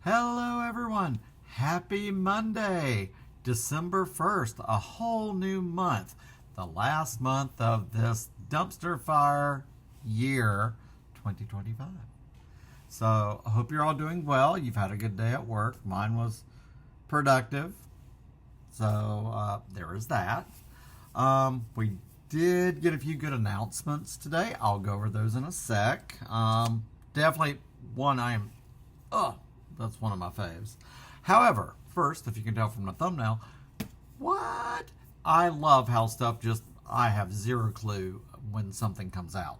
Hello, everyone. Happy Monday, December 1st, a whole new month, the last month of this dumpster fire year 2025. So, I hope you're all doing well. You've had a good day at work. Mine was productive. So, there is that. We did get a few good announcements today. I'll go over those in a sec. Definitely one that's one of my faves. However, first, if you can tell from the thumbnail, what? I love how I have zero clue when something comes out.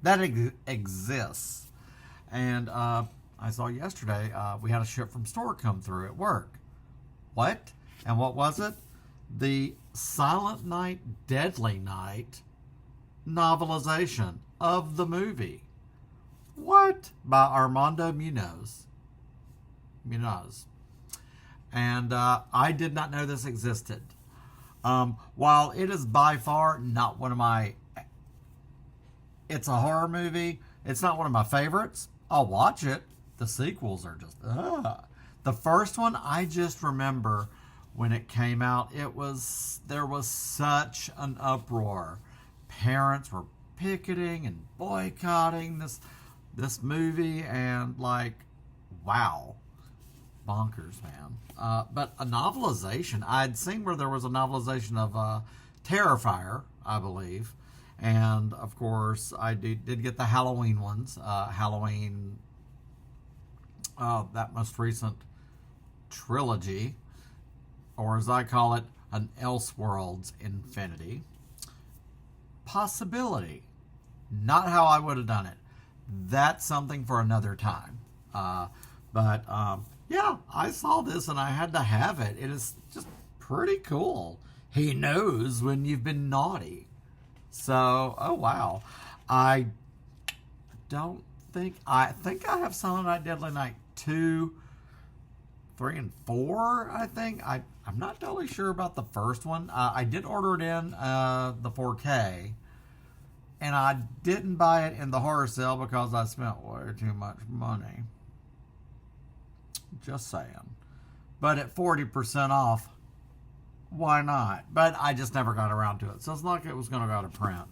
That exists. And I saw yesterday, we had a ship from store come through at work. What? And what was it? The Silent Night, Deadly Night novelization of the movie. What? By Armando Munoz. And I did not know this existed. While it is by far not one of my... It's a horror movie. It's not one of my favorites. I'll watch it. The sequels are just... The first one, I just remember when it came out, there was such an uproar. Parents were picketing and boycotting this movie, and wow. Bonkers, man. But a novelization, I'd seen where there was a novelization of Terrifier, I believe. And, of course, I did get the Halloween ones. Halloween, that most recent trilogy, or as I call it, an Elseworlds Infinity. Possibility. Not how I would have done it. That's something for another time. Yeah, I saw this and I had to have it. It is just pretty cool. He knows when you've been naughty. So, oh wow. I think I have Silent Night, Deadly Night 2, 3, and 4, I think. I'm not totally sure about the first one. I did order it in the 4K. And I didn't buy it in the horror sale because I spent way too much money. Just saying. But at 40% off, why not? But I just never got around to it. So it's not like it was going to go to print.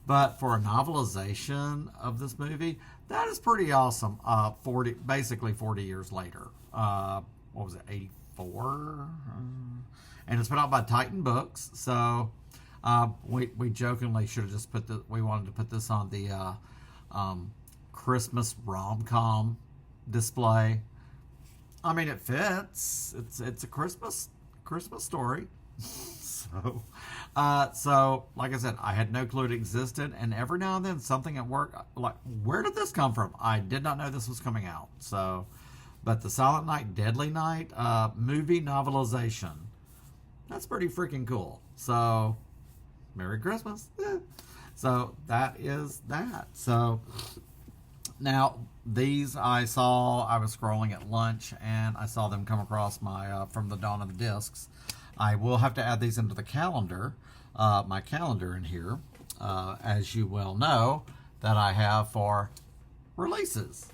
But for a novelization of this movie, that is pretty awesome. Basically 40 years later. What was it, 84? And it's put out by Titan Books. So we jokingly should have just we wanted to put this on the Christmas rom-com display. I mean, it fits. It's a Christmas story. So, like I said, I had no clue it existed, and every now and then something at work, like, where did this come from? I did not know this was coming out. So, but the Silent Night, Deadly Night movie novelization, that's pretty freaking cool. So, Merry Christmas. So that is that. So now these I was scrolling at lunch and I saw them come across my from the Dawn of the Discs. I will have to add these into the calendar, my calendar in here, as you well know, that I have for releases.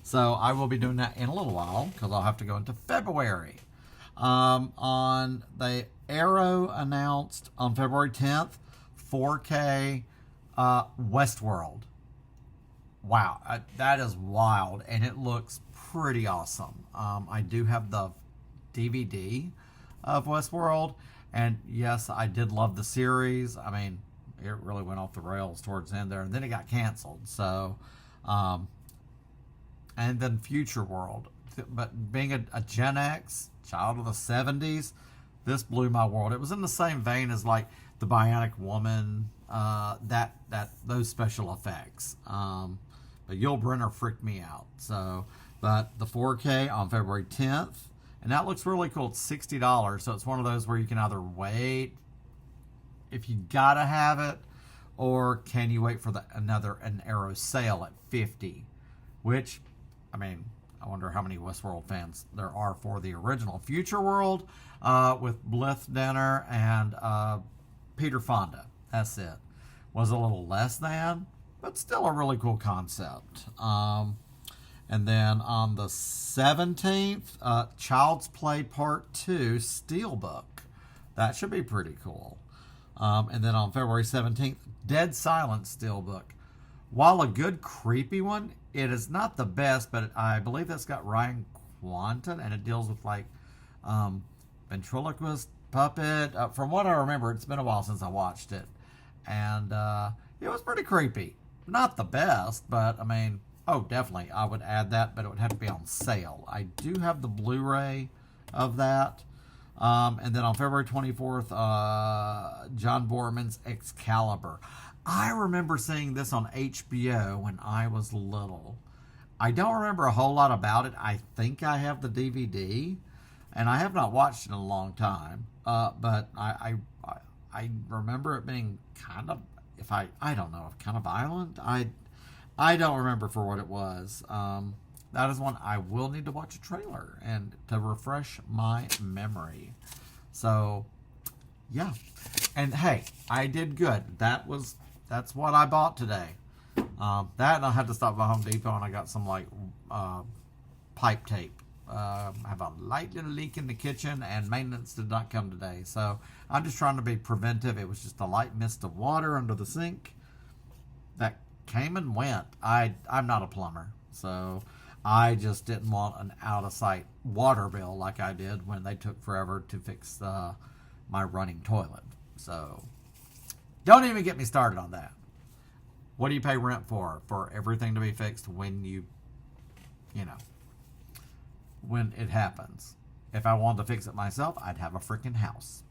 So I will be doing that in a little while because I'll have to go into February. On the Arrow announced on February 10th, 4K Westworld. Wow, that is wild, and it looks pretty awesome. I do have the DVD of Westworld, and yes, I did love the series. I mean, it really went off the rails towards the end there, and then it got canceled. So, and then Future World. But being a Gen X, child of the 70s, this blew my world. It was in the same vein as like the Bionic Woman, those special effects. But Yul Brynner freaked me out. So, but the 4K on February 10th, and that looks really cool. It's $60, so it's one of those where you can either wait if you gotta have it, or can you wait for an Arrow sale at $50, which, I mean, I wonder how many Westworld fans there are for the original Future World with Blythe Danner and Peter Fonda. That's it. Was a little less than, but still a really cool concept. And then on the 17th, Child's Play Part 2 Steelbook. That should be pretty cool. And then on February 17th, Dead Silence Steelbook. While a good creepy one, it is not the best, but I believe that's got Ryan Quanten, and it deals with like ventriloquist puppet. From what I remember, it's been a while since I watched it, and it was pretty creepy. Not the best, but I mean, oh, definitely, I would add that, but it would have to be on sale. I do have the Blu-ray of that. And then on February 24th, John Borman's Excalibur. I remember seeing this on HBO when I was little. I don't remember a whole lot about it. I think I have the DVD, and I have not watched it in a long time. But I remember it being kind of, I don't know, kind of violent. I don't remember for what it was. That is one I will need to watch a trailer and to refresh my memory. So, yeah. And hey, I did good. That's what I bought today. That, and I had to stop by Home Depot, and I got some like pipe tape. I have a light little leak in the kitchen, and maintenance did not come today. So I'm just trying to be preventive. It was just a light mist of water under the sink that came and went. I'm not a plumber, so I just didn't want an out-of-sight water bill like I did when they took forever to fix my running toilet. So don't even get me started on that. What do you pay rent for? For everything to be fixed when when it happens. If I wanted to fix it myself, I'd have a freaking house.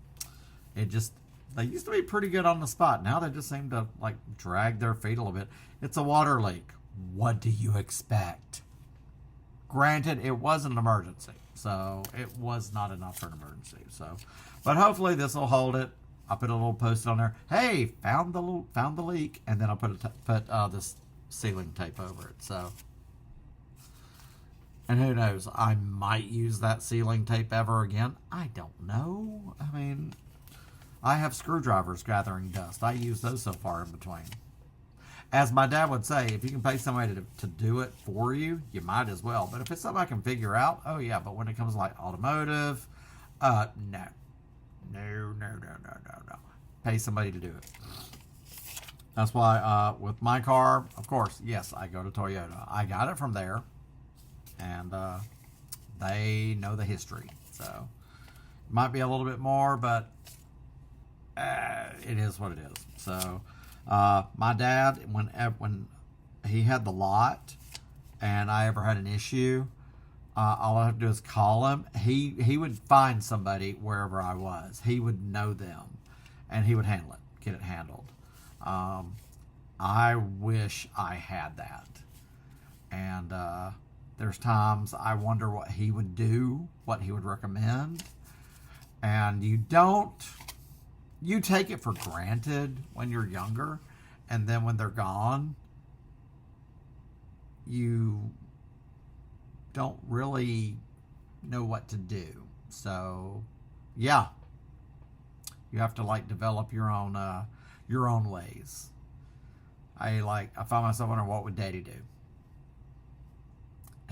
They used to be pretty good on the spot. Now they just seem to like drag their feet a little bit. It's a water leak. What do you expect? Granted, it was an emergency, so it was not enough for an emergency. So, but hopefully this will hold it. I'll put a little post on there. Hey, found the leak, and then I'll put this sealing tape over it. So, and who knows? I might use that sealing tape ever again. I don't know. I mean, I have screwdrivers gathering dust. I use those so far in between. As my dad would say, if you can pay somebody to do it for you, you might as well. But if it's something I can figure out, oh yeah. But when it comes to like automotive, no. Pay somebody to do it. That's why with my car, of course, yes, I go to Toyota. I got it from there, and they know the history. So it might be a little bit more, but it is what it is. So my dad, when he had the lot and I ever had an issue, all I have to do is call him. He would find somebody wherever I was. He would know them, and he would handle it, get it handled. I wish I had that. And there's times I wonder what he would do, what he would recommend. And you take it for granted when you're younger, and then when they're gone, you don't really know what to do. So, yeah, you have to like develop your own ways. I find myself wondering, what would Daddy do?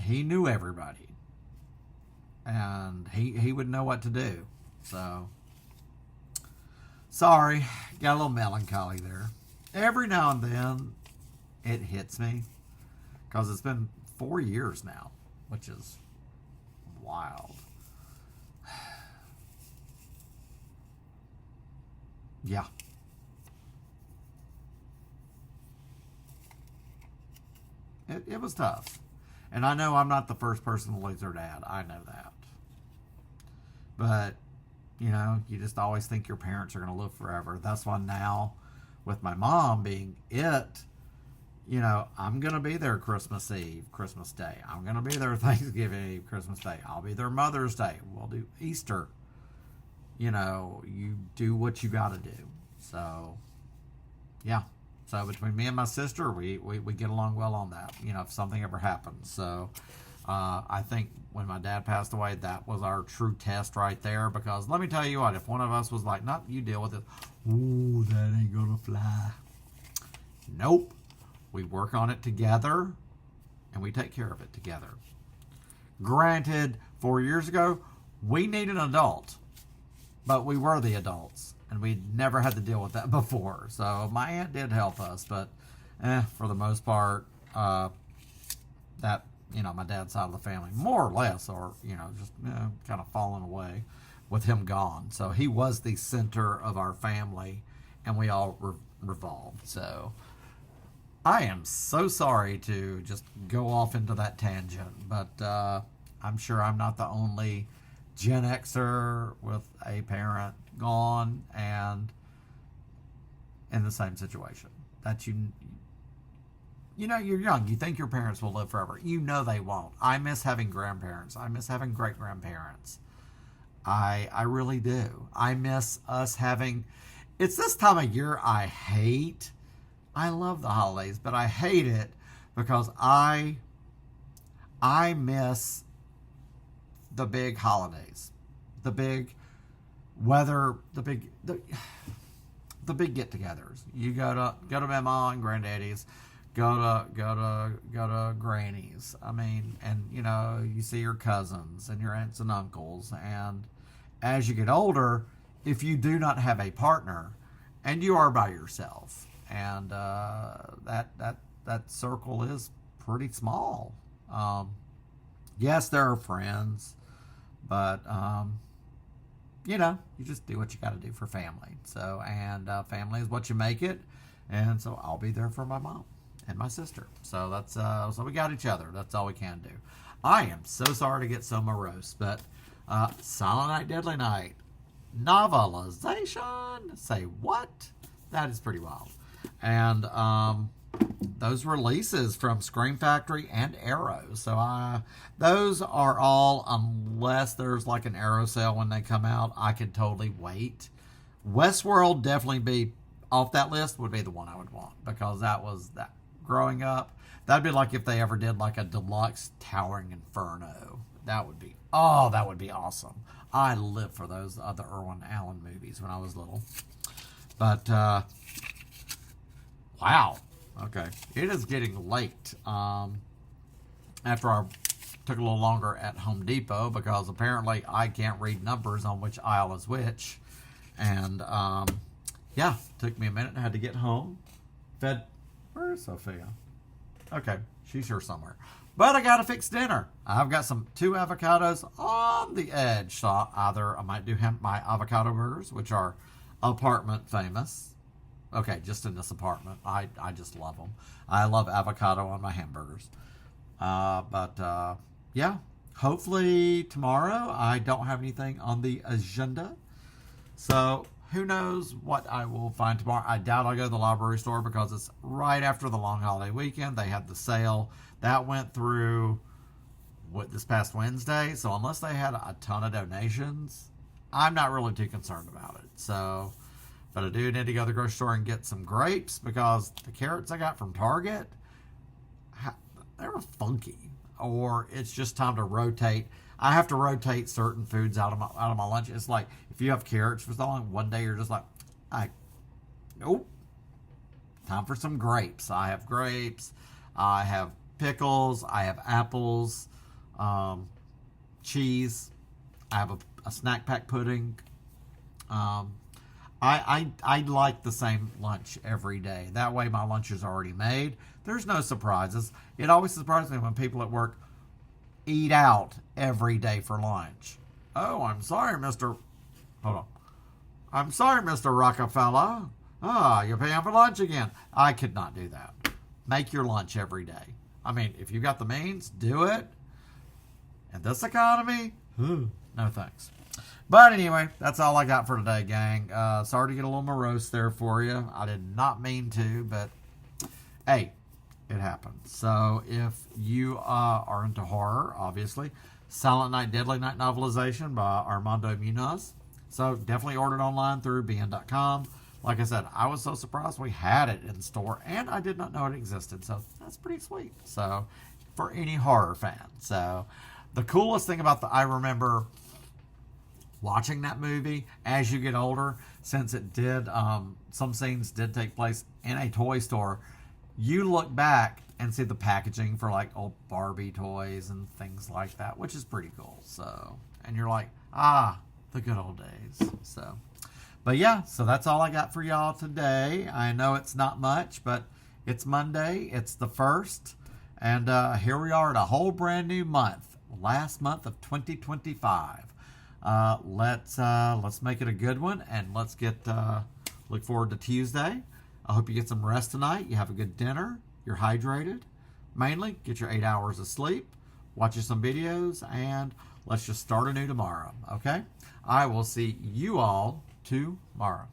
He knew everybody, and he would know what to do. So, sorry, got a little melancholy there. Every now and then, it hits me, because it's been 4 years now, which is wild. Yeah. It was tough. And I know I'm not the first person to lose their dad. I know that. But, you just always think your parents are going to live forever. That's why now, with my mom being I'm going to be there Christmas Eve, Christmas Day. I'm going to be there Thanksgiving Eve, Christmas Day. I'll be there Mother's Day. We'll do Easter. You do what you got to do. So, yeah. So between me and my sister, we get along well on that, if something ever happens. So I think when my dad passed away, that was our true test right there. Because let me tell you what, if one of us was like, nope, you deal with it. Ooh, that ain't going to fly. Nope. We work on it together, and we take care of it together. Granted, 4 years ago, we need an adult, but we were the adults, and we'd never had to deal with that before. So my aunt did help us, but for the most part, that, my dad's side of the family, more or less, or, just kind of fallen away with him gone. So he was the center of our family, and we all revolved. So I am so sorry to just go off into that tangent, but I'm sure I'm not the only Gen Xer with a parent gone and in the same situation. That you're young. You think your parents will live forever. They won't. I miss having grandparents. I miss having great-grandparents. I really do. I miss us having... It's this time of year I hate. I love the holidays, but I hate it because I miss the big holidays, the big weather, the big get-togethers. You go to Mama and Granddaddy's, go to Granny's. I mean, and you see your cousins and your aunts and uncles. And as you get older, if you do not have a partner, and you are by yourself, and that circle is pretty small. Yes, there are friends, but you just do what you got to do for family. So, and family is what you make it, and so I'll be there for my mom and my sister. So that's so we got each other. That's all we can do. I am so sorry to get so morose, but Silent Night, Deadly Night novelization. Say what? That is pretty wild. And those releases from Scream Factory and Arrow. So those are all, unless there's like an Arrow sale when they come out, I could totally wait. Westworld definitely be off that list, would be the one I would want, because that was that growing up. That'd be like if they ever did like a deluxe Towering Inferno. That would be awesome. I lived for those other Irwin Allen movies when I was little. But wow. Okay, it is getting late. After I took a little longer at Home Depot, because apparently I can't read numbers on which aisle is which. And yeah, took me a minute. I had to get home. Where is Sophia? Okay, she's here somewhere. But I got to fix dinner. I've got 2 avocados on the edge. So either I might do my avocado burgers, which are apartment famous. Okay, just in this apartment. I just love them. I love avocado on my hamburgers. But yeah, hopefully tomorrow I don't have anything on the agenda. So who knows what I will find tomorrow. I doubt I'll go to the library store because it's right after the long holiday weekend. They had the sale. That went through this past Wednesday. So unless they had a ton of donations, I'm not really too concerned about it. So, but I do need to go to the grocery store and get some grapes, because the carrots I got from Target, they were funky. Or it's just time to rotate. I have to rotate certain foods out of my lunch. It's like if you have carrots for so long, one day you're just like, nope. Time for some grapes. I have grapes. I have pickles. I have apples. Cheese. I have a snack pack pudding. I like the same lunch every day. That way my lunch is already made. There's no surprises. It always surprises me when people at work eat out every day for lunch. Oh, I'm sorry, Mr. Hold on. I'm sorry, Mr. Rockefeller. You're paying for lunch again. I could not do that. Make your lunch every day. I mean, if you got the means, do it. In this economy, no thanks. But anyway, that's all I got for today, gang. Sorry to get a little morose there for you. I did not mean to, but hey, it happened. So if you are into horror, obviously, Silent Night, Deadly Night novelization by Armando Munoz. So definitely order it online through bn.com. Like I said, I was so surprised we had it in store, and I did not know it existed. So that's pretty sweet. So for any horror fan. So the coolest thing about I remember watching that movie as you get older, since it did, some scenes did take place in a toy store. You look back and see the packaging for like old Barbie toys and things like that, which is pretty cool. So, and you're like, ah, the good old days. So, but yeah, so that's all I got for y'all today. I know it's not much, but it's Monday. It's the 1st. And here we are at a whole brand new month, last month of 2025. Let's make it a good one, and let's look forward to Tuesday. I hope you get some rest tonight. You have a good dinner. You're hydrated. Mainly, get your 8 hours of sleep. Watch you some videos, and let's just start anew tomorrow. Okay? I will see you all tomorrow.